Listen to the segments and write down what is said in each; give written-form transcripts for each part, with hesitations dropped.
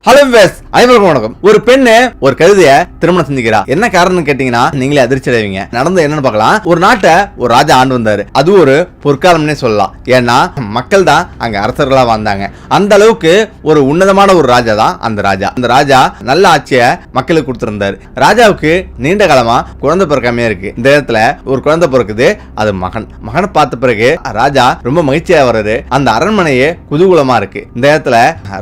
Hello wives, அனைவருக்கும் வணக்கம். ஒரு பெண்ணு ஒரு கழுதைய திருமணம் செஞ்சுக்கிறா. என்ன காரணம் கேட்டீங்கன்னா நீங்களே அதிர்ச்சி அடைவீங்க. நடந்து என்னன்னு பார்க்கலாம். ஒரு நாட்டை ஒரு ராஜா ஆண்டு வந்தாரு. அது ஒரு பொற்காலம்னே சொல்லலாம். ஏன்னா மக்கள் தான் அங்க அரசர்களா வந்தாங்க. அந்த அளவுக்கு ஒரு உன்னதமான ஒரு ராஜா தான் அந்த ராஜா. அந்த ராஜா நல்ல ஆட்சிய மக்களுக்கு கொடுத்திருந்தாரு. ராஜாவுக்கு நீண்ட காலமா குழந்தை பிறக்காமே இருக்கு. இந்த இடத்துல ஒரு குழந்தை பிறக்குது. அது மகனை பார்த்த பிறகு ராஜா ரொம்ப மகிழ்ச்சியா வர்றாரு. அந்த அரண்மனையே குதூகூலமா இருக்கு. இந்த இடத்துல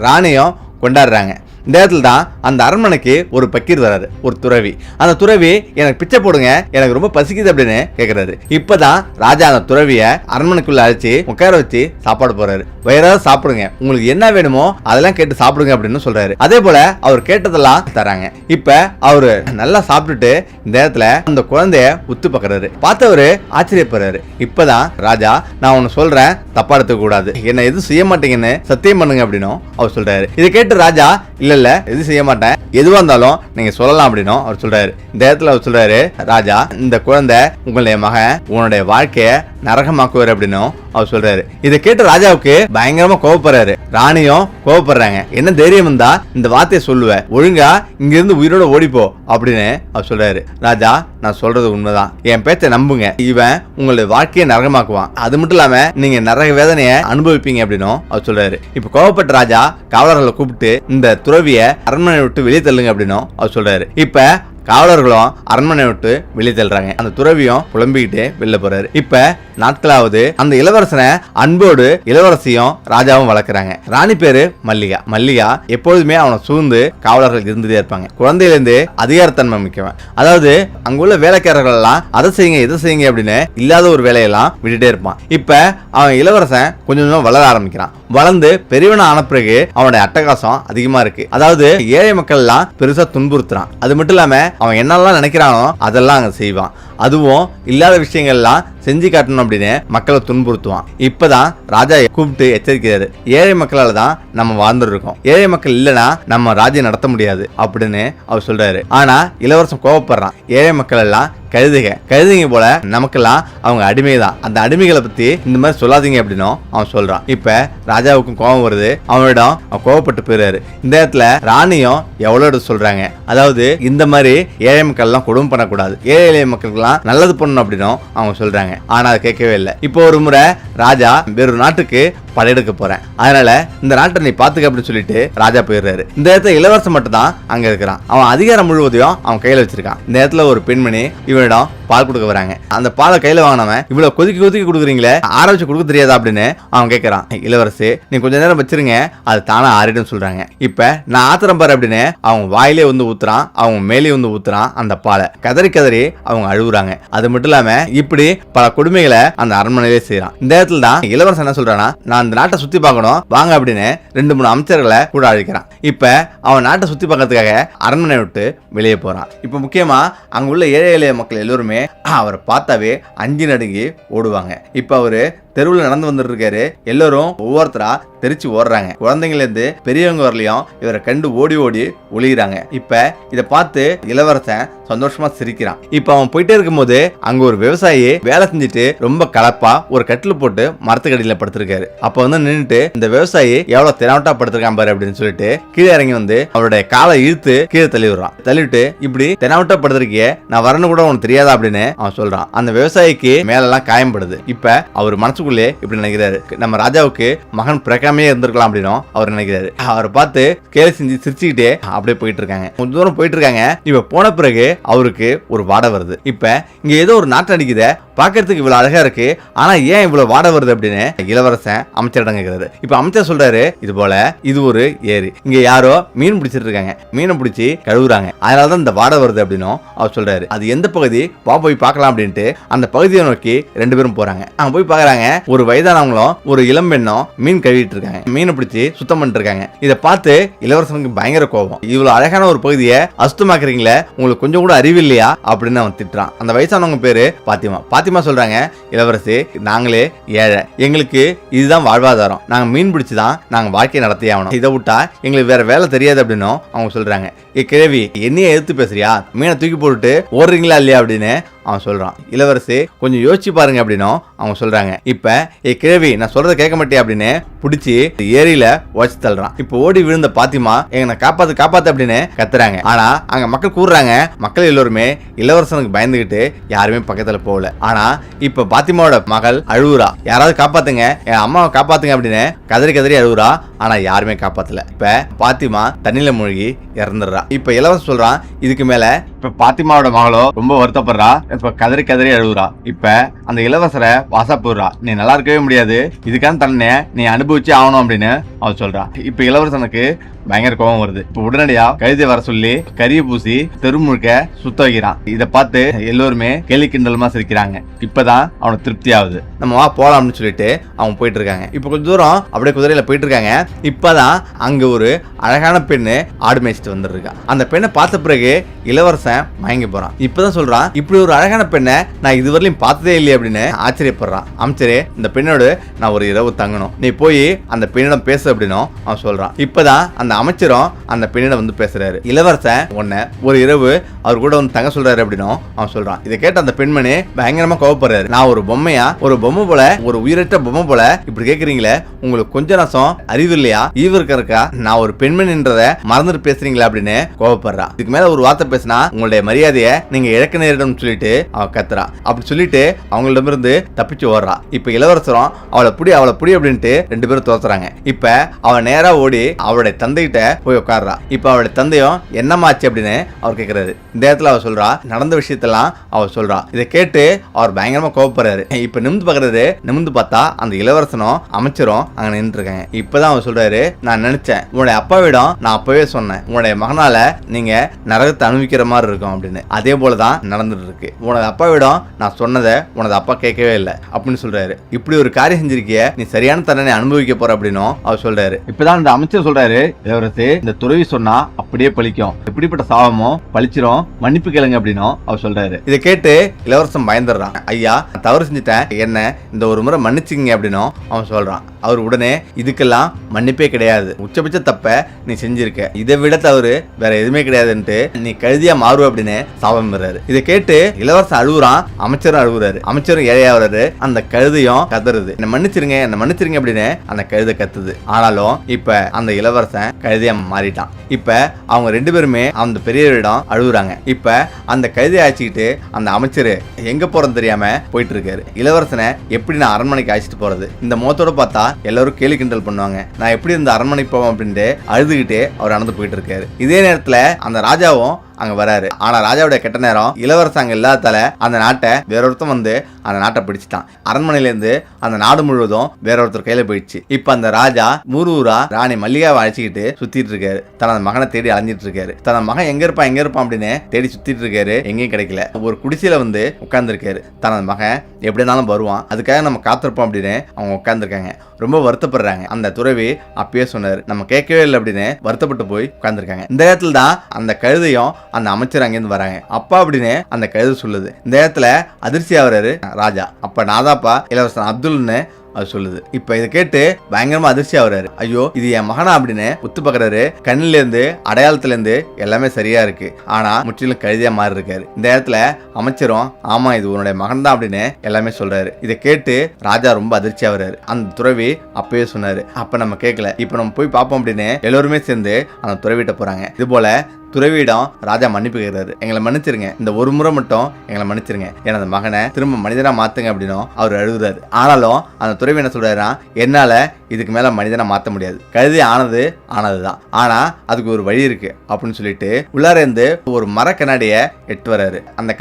ராணியும் கொண்டாடுறாங்க. இந்த இடத்துல தான் அந்த அரண்மனைக்கு ஒரு பக்கீர் வராரு, ஒரு துறவி. அந்த துறவி எனக்கு பிச்சை போடுங்க, எனக்கு ரொம்ப பசிக்குது அப்படின்னு கேட்கிறாரு. இப்பதான் ராஜா அந்த துறவிய அரண்மனைக்குள்ள அழைச்சி உட்கார வச்சு சாப்பாடு போறாரு. வயிறாவது சாப்பிடுங்க, உங்களுக்கு என்ன வேணுமோ அதெல்லாம் கேட்டு சாப்பிடுங்க அப்படின்னு சொல்றாரு. அதே போல அவர் கேட்டதெல்லாம் தராங்க. இப்ப அவரு நல்லா சாப்பிட்டுட்டு இந்த இடத்துல அந்த குழந்தைய உத்து பாக்குறாரு. பார்த்தவரு ஆச்சரியப்படுறாரு. இப்பதான் ராஜா, நான் ஒன்னு சொல்றேன், தப்பா எடுத்துக்க கூடாது, என்ன எதுவும் செய்ய மாட்டீங்கன்னு சத்தியம் பண்ணுங்க அப்படின்னும் அவர் சொல்றாரு. இதை கேட்டு ராஜா, இல்ல எது செய்ய மாட்டேன், எதுவா இருந்தாலும் நீங்க சொல்லலாம் அப்படின்னும் அவர் சொல்றாரு. இந்த இடத்துல அவர் சொல்றாரு, ராஜா, இந்த குழந்தை உங்களுடைய மகன் உன்னுடைய வாழ்க்கைய நரகமாக்குவார் அப்படின்னும் அவர் சொல்றாரு. இதை கேட்டு ராஜாவுக்கு பயங்கரமா கோவப்படுறாரு. ராணியும் கோவப்படுறாங்க. என்ன தைரியம் இருந்தா இந்த வார்த்தையை சொல்லுவ, ஒழுங்கா இங்க இருந்து உயிரோட ஓடிப்போ அப்படின்னு அவர் சொல்றாரு. ராஜா, நான் சொல்றது உண்மைதான், என் பேச்சை நம்புங்க, இவன் உங்களுடைய வாழ்க்கையை நரகமாக்குவான், அது மட்டும் இல்லாம நீங்க நரக வேதனைய அனுபவிப்பீங்க அப்படின்னும் அவர் சொல்றாரு. இப்ப கோவப்பட்ட ராஜா காவலர்களை கூப்பிட்டு இந்த துறவிய அரண்மனை விட்டு வெளியே தள்ளுங்க அப்படின்னும் அவர் சொல்றாரு. இப்ப காவலர்களும் அரண்மனை விட்டு வெளியே தள்ளுறாங்க. அந்த துறவியும் புலம்பிக்கிட்டு வெளில போறாரு. இப்ப நாட்களாவது அந்த இளவரசனை அன்போடு இளவரசியும் ராஜாவும் வளர்க்குறாங்க. ராணி பேரு மல்லிகா. மல்லிகா எப்பொழுதுமே அவனை சூழ்ந்து காவலர்கள் இருந்துட்டே இருப்பாங்க. குழந்தையிலேருந்து அதிகாரத்தன்மை மிக்கவன். அதாவது அங்குள்ள வேலைக்காரர்கள் எல்லாம் அதை செய்யுங்க இதை செய்யுங்க அப்படின்னு இல்லாத ஒரு வேலையெல்லாம் விட்டுட்டே இருப்பான். இப்ப அவன் இளவரசன் கொஞ்சம் கொஞ்சம் வளர ஆரம்பிக்கிறான். வளர்ந்து பெரியவன ஆன பிறகு அவனுடைய அட்டகாசம் அதிகமா இருக்கு. அதாவது ஏழை மக்கள் எல்லாம் பெருசா துன்புறுத்துறான். அது மட்டும் இல்லாம அவன் என்னெல்லாம் நினைக்கிறானோ அதெல்லாம் அங்க செய்வான். அதுவும் இல்லாத விஷயங்கள்லாம் செஞ்சு காட்டணும் அப்படின்னு மக்களை துன்புறுத்துவான். இப்பதான் ராஜா கூப்பிட்டு எச்சரிக்கிறாரு, ஏழை மக்களால தான் நம்ம வாழ்ந்துட்டு இருக்கோம், ஏழை மக்கள் இல்லைன்னா நம்ம ராஜ்யம் நடத்த முடியாது அப்படின்னு அவர் சொல்றாரு. ஆனா இளவரசன் கோவப்படுறான். ஏழை மக்கள் எல்லாம் கழுதைங்க போல, நமக்கெல்லாம் அவங்க அடிமை தான், அந்த அடிமைகளை பத்தி இந்த மாதிரி சொல்லாதீங்க அப்படின்னும் அவன் சொல்றான். இப்ப ராஜாவுக்கும் கோபம் வருது. அவனிடம் அவன் கோவப்பட்டு போயிறாரு. இந்த இடத்துல ராணியும் எவ்வளவு சொல்றாங்க, அதாவது இந்த மாதிரி ஏழை மக்கள் எல்லாம் கொடுமை பண்ணக்கூடாது, ஏழை எளிய மக்களுக்கு நல்லது பண்ணணும் அப்படின்னும் அவங்க சொல்றாங்க. ஆனா அது கேட்கவே இல்லை. இப்போ ஒரு முறை ராஜா வேறொரு நாட்டுக்கு படையெடுக்க போறேன், அதனால இந்த நாட்டை நீ பாத்துக்க அப்படின்னு சொல்லிட்டு ராஜா போயிடுறாரு. இந்த இடத்துல இளவரசன் மட்டும் தான் அங்க இருக்கிறான். அவன் அதிகாரம் முழுவதையும் அவன் கையில வச்சிருக்கான். இந்த இடத்துல ஒரு பெண்மணி இவனிடம் பால் கொடுக்க வராங்க. அந்த பாலை கையில வாங்கினவன், இவ்வளவு கொதிக்க கொடுக்குறீங்களே, ஆற வச்சு கொடுக்க தெரியாதா அப்படின்னு அவன் கேட்கறான். இளவரசி, நீ கொஞ்ச நேரம் வச்சிருங்க, அது தானா ஆறிடும் சொல்றாங்க. இப்ப நான் ஆத்திரம் பாரு அப்படின்னு அவங்க வாயிலே வந்து ஊத்துறான், அவங்க மேலே வந்து ஊத்துறான் அந்த பாலை. கதறி கதறி அவங்க அழுகுறாங்க. அது மட்டும் இல்லாம இப்படி பல கொடுமைகளை அந்த அரண்மனையிலே செய்யறான். இந்த இடத்துல தான் இளவரசன் என்ன சொல்றானா, நான் அந்த நாட்டை சுத்தி பார்க்கணும் வாங்க அப்படின்னு 2-3 அமைச்சர்களை கூட அழைக்கிறான். இப்ப அவன் நாட்டை சுத்தி பார்க்கறதுக்காக அரண்மனை விட்டு வெளியே போறான். இப்ப முக்கியமா அங்க உள்ள ஏழை எளிய மக்கள் எல்லோருமே அவரை பார்த்தாவே அஞ்சு நடுங்கி ஓடுவாங்க. இப்ப அவரு தெருவில் நடந்து வந்துட்டு இருக்காரு. எல்லாரும் ஒவ்வொருத்தரா தெரிச்சு ஓடுறாங்க. குழந்தைங்கள இருந்து பெரியவங்க வரலையும் இவரை கண்டு ஓடி ஓடி ஒளிகிறாங்க. இப்ப இதை பார்த்து இளவரசன் சந்தோஷமா சிரிக்கிறான். இப்ப அவன் போயிட்டே இருக்கும் போது அங்க ஒரு விவசாயி வேலை செஞ்சுட்டு ரொம்ப கலப்பா ஒரு கட்டில் போட்டு மரத்துக்கடியில படுத்திருக்காரு. அப்ப வந்து நின்றுட்டு இந்த விவசாயி எவ்வளவு திறவட்டா படுத்திருக்கான் பாரு அப்படின்னு சொல்லிட்டு கீழே இறங்கி வந்து அவருடைய காலை இழுத்து கீழே தள்ளி விடுறான். தள்ளிவிட்டு, இப்படி திறவட்டா படுத்திருக்கிய, நான் வரணும் கூட உனக்கு தெரியாதா அப்படின்னு அவன் சொல்றான். அந்த விவசாயிக்கு மேலெல்லாம் காயம்படுது. இப்ப அவர் மனசு இப்படி நினைக்கிறாரு, நம்ம ராஜாவுக்கு மகன் பிறக்காமே இருந்திருக்கலாம் அப்படின்னு அவர் நினைக்கிறாரு. அவரை பார்த்து கேலி செஞ்சு சிரிச்சுக்கிட்டே அப்படியே போயிட்டு இருக்காங்க. கொஞ்ச தூரம் போயிட்டு இருக்காங்க. இப்ப போன பிறகு அவருக்கு ஒரு வாடை வருது. இப்ப இங்க ஏதோ ஒரு நாட்டு அடிக்குத, பாக்கிறதுக்கு இவ்வளவு அழகா இருக்கு, ஆனா ஏன் இவ்வளவு வாடை வருது அப்படின்னு இளவரசன் அமைச்சரிடம் கேட்கிறாரு. இப்ப அமைச்சர் சொல்றாரு, இது போல இது ஒரு ஏரி, இங்க யாரோ மீன் பிடிச்சிட்டு இருக்காங்க, மீனை பிடிச்சி கழுவுறாங்க, அதனாலதான் இந்த வாடை வருது அப்படின்னு அவர் சொல்றாரு. அது எந்த பகுதி, போய் பார்க்கலாம் அப்படின்ட்டு அந்த பகுதியை நோக்கி 2 பேரும் போறாங்க. அவங்க போய் பாக்குறாங்க, ஒரு வயதானவங்களும் ஒரு இளம் பெண்ணும் மீன் கழுவிட்டு இருக்காங்க, மீனை பிடிச்சி சுத்தம் பண்ணிட்டு இருக்காங்க. இதை பார்த்து இளவரசனுக்கு பயங்கர கோபம். இவ்வளவு அழகான ஒரு பகுதியை அசுத்தமாக்குறீங்களே, உங்களுக்கு கொஞ்சம் கூட அறிவு இல்லையா அப்படின்னு அவன் திட்டுறான். அந்த வயசானவங்க பேரு பாத்திமா. பாத்திமா சொல்றாங்க, இளவரசி, நாங்களே ஏழை, எங்களுக்கு இதுதான் வாழ்வாதாரம், நாங்க மீன் பிடிச்சுதான் நாங்க வாழ்க்கையை நடத்தி ஆகணும், இதை விட்டா எங்களுக்கு வேற வேலை தெரியாது அப்படின்னு அவங்க சொல்றாங்க. கிழவி, என்னையே எதிர்த்து பேசுறியா, மீனை தூக்கி போட்டுட்டு ஓடுறீங்களா இல்லையா அப்படின்னு அவன் சொல்றான். இளவரசி கொஞ்சம் யோசிச்சு பாருங்க அப்படின்னும் அவங்க சொல்றாங்க. இப்ப கிழவி நான் சொல்றதை கேட்க மாட்டேன் அப்படின்னு பிடிச்சி ஏரியில உடச்சு தள்ளுறான். இப்ப ஓடி விழுந்த பாத்திமா எங்களை காப்பாத்து காப்பாத்து அப்படின்னு கத்துறாங்க. ஆனா அங்க மக்கள் கூடுறாங்க. மக்கள் எல்லோருமே இளவரசனுக்கு பயந்துகிட்டு யாருமே பக்கத்துல போகல. ஆனா இப்ப பாத்திமாவோட மகள் அழுவுறா. யாராவது காப்பாத்துங்க, என் அம்மாவை காப்பாத்துங்க அப்படின்னு கதறி கதறி அழுவுறா. ஆனா யாருமே காப்பாத்தல. இப்ப பாத்திமா தண்ணியில மூழ்கி இறந்துடுறா. இப்ப இளவரசன் சொல்றான், இதுக்கு மேல இப்ப பாத்திமாவோட மகளோ ரொம்ப வருத்தப்படுறா. இப்ப கதறி கதறி அழுவுறா. இப்ப அந்த இளவரசரை வாசா போடுறா. நீ நல்லா இருக்கவே முடியாது, இதுக்கான தண்டனை நீ அனுபவிச்சு ஆகணும் அப்படின்னு அவ சொல்றா. இப்ப இளவரசனுக்கு பயங்கர கோபம் வருது. இப்ப உடனடியா கழுதை வர சொல்லி கரிய பூசி தெரு முழுக்க சுத்த வைக்கிறான். இதை பார்த்து எல்லோருமே கேலி கிண்டலுமா சிரிக்கிறாங்க. இப்பதான் அவனுக்கு திருப்தி ஆகுது. நம்ம வா போலாம் அப்படின்னு சொல்லிட்டு அவங்க போயிட்டு இருக்காங்க. இப்ப கொஞ்சம் தூரம் அப்படியே குதிரையில போயிட்டு இருக்காங்க. இப்பதான் அங்க ஒரு அழகான பெண்ணு ஆடு மேய்ச்சிட்டு வந்துருக்கா. அந்த பெண்ணை பார்த்த பிறகு இளவரசன் மயங்கி போறான். இப்பதான் சொல்றான், இப்படி ஒரு அழகான பெண்ணை நான் இதுவரையிலும் பார்த்ததே இல்லையே அப்படின்னு ஆச்சரியப்படுறான். அமைச்சரே, இந்த பெண்ணோடு நான் ஒரு இரவு தங்கணும், நீ போய் அந்த பெண்ணிடம் பேசு அப்படின்னும் அவன் சொல்றான். இப்பதான் அந்த அமைச்சரும் அந்த பெண்ணிடம் வந்து பேசுறாரு. இளவரசன் உன்னை ஒரு இரவு அவர் கூட வந்து தங்க சொல்றாரு அப்படின்னும் அவன் சொல்றான். இதை கேட்ட அந்த பெண்மணி பயங்கரமா கோவப்படுறாரு. நான் ஒரு பொம்மையா, ஒரு பொம்மை போல, ஒரு உயிரற்ற பொம்மை போல இப்படி கேக்குறீங்களே, உங்களுக்கு கொஞ்ச நாசம் அறிவு இல்லையா? ஈவு இருக்கா? நான் ஒரு பெண்மணின்றத மறந்துட்டு பேசுறீங்களா அப்படின்னு கோவப்படுறா. இதுக்கு மேல ஒரு வார்த்தை பேசினா உங்களுடைய மரியாதையை நீங்க இழக்க நேரிடும் சொல்லிட்டு அவ கத்துறா. அப்படி சொல்லிட்டு அவங்களிடமிருந்து தப்பிச்சு ஓடுறா. இப்ப இளவரசரும் அவளை புடி அப்படின்ட்டு ரெண்டு பேரும் தோத்துறாங்க. இப்ப அவ நேரா ஓடி அவளுடைய தந்தைகிட்ட போய் உட்கார்றா. இப்ப அவளுடைய தந்தையும் என்னமாச்சு அப்படின்னு அவர் கேட்கிறாரு. இந்த இடத்துல அவ சொல்றா, நடந்த விஷயத்தெல்லாம் அவ சொல்றா. இதை கேட்டு அவர் பயங்கரமா கோவப்படுறாரு. இப்ப நிமிந்து பாக்குறாரு. நிமிந்து பார்த்தா அந்த இளவரசனும் அமைச்சரும் அங்க நின்று இருக்காங்க. இப்பதான் அவர் சொல்றாரு, நான் நினைச்சேன் உன்னுடைய அப்பாவிடம் நான் அப்பவே சொன்னேன், உன்னுடைய மகனால நீங்க நரகத்தை அனுபவிக்கிற மாதிரி இருக்கும் அப்படின்னு. அதே போலதான் நடந்துட்டு இருக்கு. உனது அப்பாவிடம் நான் சொன்னதை உனது அப்பா கேட்கவே இல்லை அப்படின்னு சொல்றாரு. இப்படி ஒரு காரியம் செஞ்சிருக்கிய, நீ சரியான தண்டனை அனுபவிக்க போற அப்படின்னும் அவர் சொல்றாரு. இப்பதான் இந்த அமைச்சர் சொல்றாரு, இளவரசி இந்த துறவி சொன்னா அப்படியே பழிக்கும், எப்படிப்பட்ட சாபமோ பழிச்சிரும், மன்னிப்பு கேளுங்க அப்படின்னும் அவர் சொல்றாரு. இதை கேட்டு இளவரசன் பயந்துடுறான். ஐயா, தவறு செஞ்சுட்டேன், என்ன இந்த ஒரு முறை மன்னிச்சுங்க அப்படின்னும் அவன் சொல்றான். அவர் உடனே இதுக்கெல்லாம் மன்னிப்பே கிடையாது, உச்சபட்ச தப்ப நீ செஞ்சிருக்க, இதை விட தவறு வேற எதுவுமே கிடையாதுன்ட்டு நீ கழுதியா மாறுவ அப்படின்னு சாபம் பெறாரு. இதை கேட்டு இளவரசன் அழுகுறான். அமைச்சரும் அழுகுறாரு. அமைச்சரும் ஏழையாவது. அந்த கழுதையும் கதறுது, என்ன மன்னிச்சிருங்க என்ன மன்னிச்சிருங்க அப்படின்னு அந்த கழுதை கத்துது. ஆனாலும் இப்ப அந்த இளவரசன் கழுதையா மாறிட்டான். இப்ப அவங்க ரெண்டு பேருமே அந்த பெரியவரிடம் அழுகுறாங்க. இப்ப அந்த கழுதையை அழைச்சிக்கிட்டு அந்த அமைச்சர் எங்க போறன்னு தெரியாம போயிட்டு இருக்காரு. இளவரசனை எப்படி நான் அரண்மனைக்கு அழைச்சிட்டு போறது? இந்த முகத்தோட பார்த்தா எல்லாரும் கேலி கிண்டல் பண்ணுவாங்க, நான் எப்படி இந்த அரண்மனைக்கு போவோம் அப்படின்ட்டு அழுதுகிட்டே அவர் நடந்து போயிட்டு இருக்காரு. இதே நேரத்துல அந்த ராஜாவும் அங்க வராரு. ஆனா ராஜாவுடைய கெட்ட நேரம், இளவரசன் அங்க இல்லாதால அந்த நாட்டை வேறொருத்தம் வந்து அந்த நாட்டை பிடிச்சிட்டான். அரண்மனையில இருந்து அந்த நாடு முழுவதும் வேறொருத்தர் கையில போயிடுச்சு. இப்ப அந்த ராஜா ஊரா ராணி மல்லிகாவை அழைச்சிக்கிட்டு சுத்திட்டு இருக்காரு. தனது மகனை தேடி அலைஞ்சிட்டு இருக்காரு. தனது மகன் எங்க இருப்பான் அப்படின்னு தேடி சுத்திட்டு இருக்காரு. எங்கேயும் கிடைக்கல. ஒரு குடிசையில வந்து உட்கார்ந்து இருக்காரு. தனது மகன் எப்படி இருந்தாலும் வருவான், அதுக்காக நம்ம காத்திருப்போம் அப்படின்னு அவங்க உட்கார்ந்துருக்காங்க. ரொம்ப வருத்தப்படுறாங்க. அந்த துறவி அப்பயே சொன்னாரு, நம்ம கேட்கவே இல்லை அப்படின்னு வருத்தப்பட்டு போய் உட்கார்ந்துருக்காங்க. இந்த இடத்துல தான் அந்த கழுதையும் அந்த அமைச்சர் அங்கிருந்து வராங்க. அப்பா அப்படின்னு அந்த கழுதை சொல்லுது. இந்த இடத்துல அதிர்ச்சி ஆகுறாரு ராஜா. அப்ப நாதாப்பா இளவரசன் அப்துல்னு அது சொல்லுது. இப்ப இதை கேட்டு பயங்கரமா அதிர்ச்சி ஆகுறாரு. ஐயோ, இது என் மகனா அப்படின்னு உத்து பாக்குறாரு. கண்ணில இருந்து அடையாளத்துல இருந்து எல்லாமே சரியா இருக்கு. ஆனா முற்றிலும் கழுதியா மாறி இருக்காரு. இந்த இடத்துல அமைச்சரும் ஆமா இது உன்னுடைய மகன் தான் அப்படின்னு எல்லாமே சொல்றாரு. இதை கேட்டு ராஜா ரொம்ப அதிர்ச்சி ஆகுறாரு. அந்த துறவி அப்பவே சொன்னாரு, அப்ப நம்ம கேட்கல, இப்ப நம்ம போய் பார்ப்போம் அப்படின்னு எல்லோருமே சேர்ந்து அந்த துறவிட்ட போறாங்க. இது போல துறவியிடம் ராஜா மன்னிப்பு கேட்கிறாரு. எங்களை மன்னிச்சிருங்க, இந்த ஒரு முறை மட்டும் எங்களை மன்னிச்சிருங்க, எனது மகனை திரும்ப மனிதனா மாத்துங்க அப்படின்னும் அவர் அழுகுறாரு. ஆனாலும் அந்த துறவி என்ன சொல்றாருன்னா, என்னால இதுக்கு மேல மனிதனை மாத்த முடியாது, கழுதி ஆனதுதான், ஆனா அதுக்கு ஒரு வழி இருக்கு அப்படின்னு சொல்லிட்டு உள்ளார இருந்து ஒரு மர கண்ணாடிய எட்டு வர்றாரு. அந்த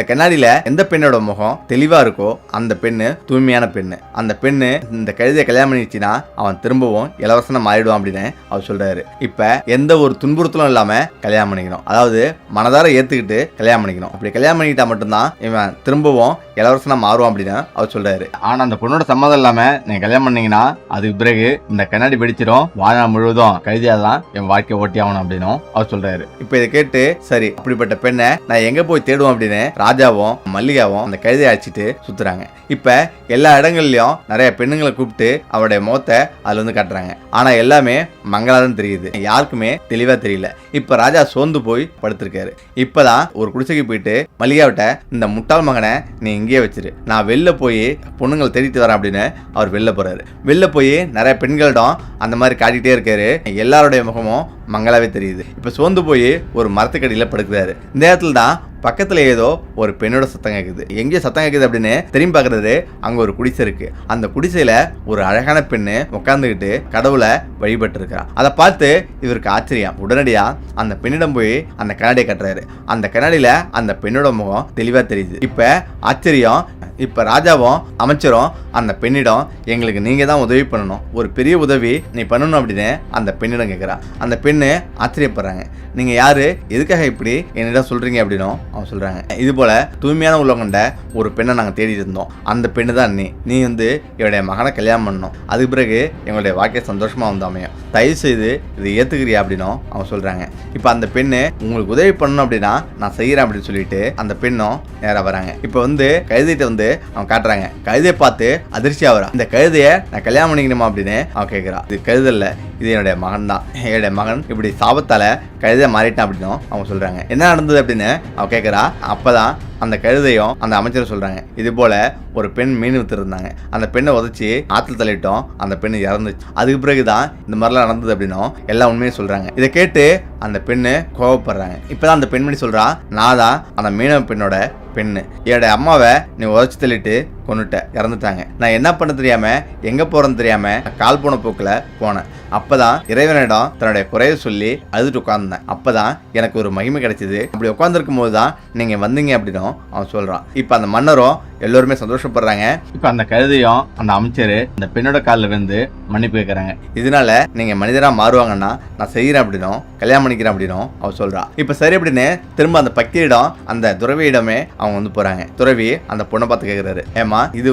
கண்ணாடியில எந்த பெண்ணோட முகம் தெளிவா இருக்கோ அந்த பெண்ணு தூய்மையான பெண்ணு. அந்த பெண்ணு இந்த கழுதியை கல்யாணம் பண்ணிச்சுன்னா அவன் திரும்பவும் இளவரசனா மாறிடுவான் அப்படின்னு அவர் சொல்றாரு. இப்ப எந்த ஒரு துன்புறுத்தலும் இல்லாம கல்யாணம் பண்ணிக்கணும், அதாவது மனதார ஏத்துக்கிட்டு கல்யாணம் பண்ணிக்கணும். அப்படி கல்யாணம் பண்ணிக்கிட்டா மட்டும்தான் இவன் திரும்பவும் இளவரசனா மாறுவான் அப்படின்னு அவர் சொல்றாரு. ஆனா அந்த பொண்ணோட சம்மதம் இல்லாம நீங்க கல்யாணம் பண்ணீங்கன்னா அதுக்கு பிறகு இந்த கண்ணாடி வெடிச்சிடும், வாழ்நாள் முழுவதும் கைதியாதான் என் வாழ்க்கை ஓட்டி ஆகணும் அப்படின்னு அவர் சொல்றாரு. இப்ப இதை கேட்டு சரி அப்படிப்பட்ட பெண்ணை நான் எங்க போய் தேடுவோம் அப்படின்னு ராஜாவும் மல்லிகாவும் அந்த கைதியை அழைச்சிட்டு சுத்துறாங்க. இப்ப எல்லா இடங்கள்லயும் நிறைய பெண்ணுங்களை கூப்பிட்டு அவருடைய முகத்தை அதுல காட்டுறாங்க. ஆனா எல்லாமே மங்களாதான் தெரியுது, யாருக்குமே தெளிவா தெரியல. இப்ப ராஜா சோர்ந்து போய் படுத்திருக்காரு. இப்பதான் ஒரு குடிசைக்கு போயிட்டு மல்லிகாவிட்ட இந்த முட்டாள் மகனை நீ இங்கேயே வச்சிரு, நான் வெளில போய் பொண்ணுங்களை தேடிட்டு வரேன் அப்படின்னு அவர் வெளில போறாரு. வெளில போய் நிறைய பெண்களிடம் அந்த மாதிரி காட்டிகிட்டே இருக்காரு. எல்லாருடைய முகமும் மங்களாவே தெரியுது. இப்ப சோர்ந்து போய் ஒரு மரத்துக்கடியில படுக்கிறாரு. இந்த நேரத்துல தான் பக்கத்துல ஏதோ ஒரு பெண்ணோட சத்தம் கேட்குது. எங்கேயோ சத்தம் கேட்குது அப்படின்னு திரும்பி பார்க்கறது, அங்க ஒரு குடிசை இருக்கு. அந்த குடிசையில ஒரு அழகான பெண்ணு உட்காந்துக்கிட்டு கடவுளை வழிபட்டு இருக்கா. அதை பார்த்து இவருக்கு ஆச்சரியம். உடனடியா அந்த பெண்ணிடம் போய் அந்த கண்ணாடியை கட்டுறாரு. அந்த கண்ணாடியில அந்த பெண்ணோட முகம் தெளிவா தெரியுது. இப்ப ஆச்சரியம். இப்ப ராஜாவும் அமைச்சரும் அந்த பெண்ணிடம் எங்களுக்கு நீங்க தான் உதவி பண்ணணும், ஒரு பெரிய உதவி நீ பண்ணணும் அப்படின்னு அந்த பெண்ணிடம் கேட்கிறா. அந்த பெண்ணு ஆச்சரியப்படுறாங்க. நீங்க யாரு, எதுக்காக இப்படி என்னிடம் சொல்றீங்க அப்படின்னும் அவன் சொல்றாங்க. இது போல தூய்மையான உள்ளம் கொண்ட ஒரு பெண்ணை நாங்க தேடிட்டு இருந்தோம், அந்த பெண்ணு தான் நீ என்னுடைய மகனை கல்யாணம் பண்ணணும், அதுக்கு பிறகு எங்களுடைய வாழ்க்கை சந்தோஷமா வந்து அமையும், தயவு செய்து இதை ஏத்துக்கிறியா அப்படின்னும் அவன் சொல்றாங்க. இப்ப அந்த பெண்ணு உங்களுக்கு உதவி பண்ணணும் அப்படின்னா நான் செய்யறேன் அப்படின்னு சொல்லிட்டு அந்த பெண்ணும் நேரா வராங்க. இப்ப கைதிட்ட அவன் காட்டுறாங்க. கழுதையை பார்த்து அதிர்ச்சி ஆகிறான். இந்த கழுதையை நான் கல்யாணம் பண்ணிக்கணுமா அப்படின்னு அவன் கேட்கிறான். இது கழுதல்ல, இது என்னுடைய மகன் தான். என்னுடைய மகன் இப்படி சாபத்தால கழுதையை மாறிட்டான் அப்படின்னும் அவங்க சொல்றாங்க. என்ன நடந்தது அப்படின்னு அவன் கேட்கிறா. அப்பதான் அந்த கழுதையும் அந்த அமைச்சர் சொல்றாங்க, இது போல ஒரு பெண் மீன் வித்துருந்தாங்க, அந்த பெண்ணை உதச்சி ஆத்துல தள்ளிட்டோம், அந்த பெண்ணு இறந்துச்சு, அதுக்கு பிறகுதான் இந்த மாதிரிலாம் நடந்தது அப்படின்னும் எல்லா உண்மையும் சொல்றாங்க. இதை கேட்டு அந்த பெண்ணு கோவப்படுறாங்க. இப்பதான் அந்த பெண்மணி சொல்றா, நான் தான் அந்த மீனவ பெண்ணோட பெண்ணு, என்னுடைய அம்மாவை நீ உதச்சி தள்ளிட்டு கொண்டுட்ட, இறந்துட்டாங்க, நான் என்ன பண்ண தெரியாம எங்க போறேன்னு தெரியாம கால் போன போக்குல போனேன், அப்பதான் இறைவனிடம் தன்னுடைய குறைய சொல்லி அழுதுட்டு உட்கார்ந்தேன், அப்பதான் எனக்கு ஒரு மகிமை கிடைச்சது, அப்படி உட்கார்ந்துருக்கும் போதுதான் நீங்க வந்தீங்க அப்படின்னு அவன் சொல்றான். இப்ப அந்த மன்னரும் எல்லோருமே சந்தோஷப்படுறாங்க. இப்ப அந்த கழுதையும் அந்த அமைச்சரு இந்த பெண்ணோட காலில் விழுந்து மன்னிப்பு கேட்கறாங்க. இதனால நீங்க மனிதரா மாறுவாங்கன்னா நான் செய்யறேன் அப்படின்னும் கல்யாணம் பண்ணிக்கிறேன் அப்படின்னும் அவன் சொல்றான். இப்ப சரி அப்படின்னு திரும்ப அந்த பக்தியிடம் அந்த துறவியிடமே அவங்க போறாங்க. துறவி அந்த பொண்ணை பார்த்து கேட்கிறாரு, ஏமா இது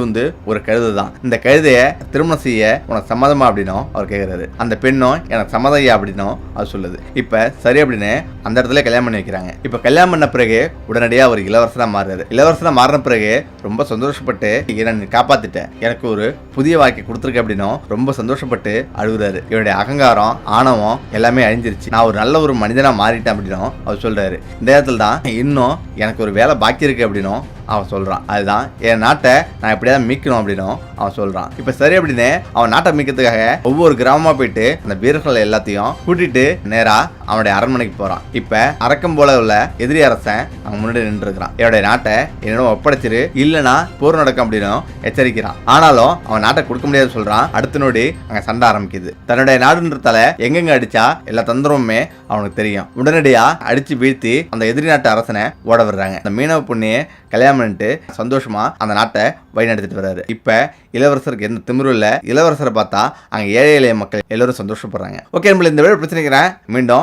ஒரு கழுதை தான், இந்த கழுதைய திருமணம் செய்ய உனக்கு சம்மதமா அப்படின்னும் அவர் கேட்கிறாரு. அந்த பெண்ணும் எனக்கு சம்மதையா அப்படின்னும் அவர் சொல்லுது. இப்ப சரி அப்படின்னு அந்த இடத்துல கல்யாணம் பண்ணி வைக்கிறாங்க. இப்ப கல்யாணம் பண்ண பிறகு உடனடியா ஒரு இளவரசனா மாறுறாரு. இளவரசனா மாறின பிறகு ரொம்ப சந்தோஷப்பட்டு என்னை காப்பாத்திட்ட, எனக்கு ஒரு புதிய வாழ்க்கை கொடுத்துருக்க அப்படின்னும் ரொம்ப சந்தோஷப்பட்டு அழுகுறாரு. இவருடைய அகங்காரம் ஆணவம் எல்லாமே அழிஞ்சிருச்சு, நான் ஒரு நல்ல ஒரு மனிதனா மாறிட்டேன் அப்படின்னும் அவர் சொல்றாரு. இந்த இடத்துல தான் இன்னும் எனக்கு ஒரு வேலை பாக்கி இருக்கு அப்படின்னும் அவன் சொல்றான். அதுதான் என் நாட்டை நான் எப்படியாவது மீட்கணும் அப்படின்னும் அவன் சொல்றான். இப்ப சரி அப்படின்னு அவன் நாட்டை மீட்கிறதுக்காக ஒவ்வொரு கிராமமா போயிட்டு அந்த வீரர்கள் எல்லாத்தையும் கூட்டிட்டு நேரா அவனுடைய அரண்மனைக்கு போறான். இப்ப அரக்கம் போல உள்ள எதிரி அரசன் அவன் முன்னாடி நின்று இருக்கிறான். என்னுடைய நாட்டை என்னிடம் ஒப்படைச்சிரு, இல்லைன்னா போர் நடக்கும் அப்படின்னு எச்சரிக்கிறான். ஆனாலும் அவன் நாட்டை கொடுக்க முடியாது சொல்றான். அடுத்த நோடி அங்க சண்டை ஆரம்பிக்குது. தன்னுடைய நாடுன்றதால எங்கெங்க அடிச்சா எல்லா தந்திரமுமே அவனுக்கு தெரியும். உடனடியா அடிச்சு வீழ்த்தி அந்த எதிரி நாட்டு அரசனை ஓட விடுறாங்க. அந்த மீனவ பொண்ணியை கல்யாணம் பண்ணிட்டு சந்தோஷமா அந்த நாட்டை வழி நடத்திட்டு வர்றாரு. இப்ப இளவரசருக்கு எந்த திமிரும் இல்ல. இளவரசரை பார்த்தா அங்க ஏழை எளிய மக்கள் எல்லாரும் சந்தோஷப்படுறாங்க. ஓகே, நம்மள இந்த வீடியோ பிரச்சனைக்கிறேன். மீண்டும்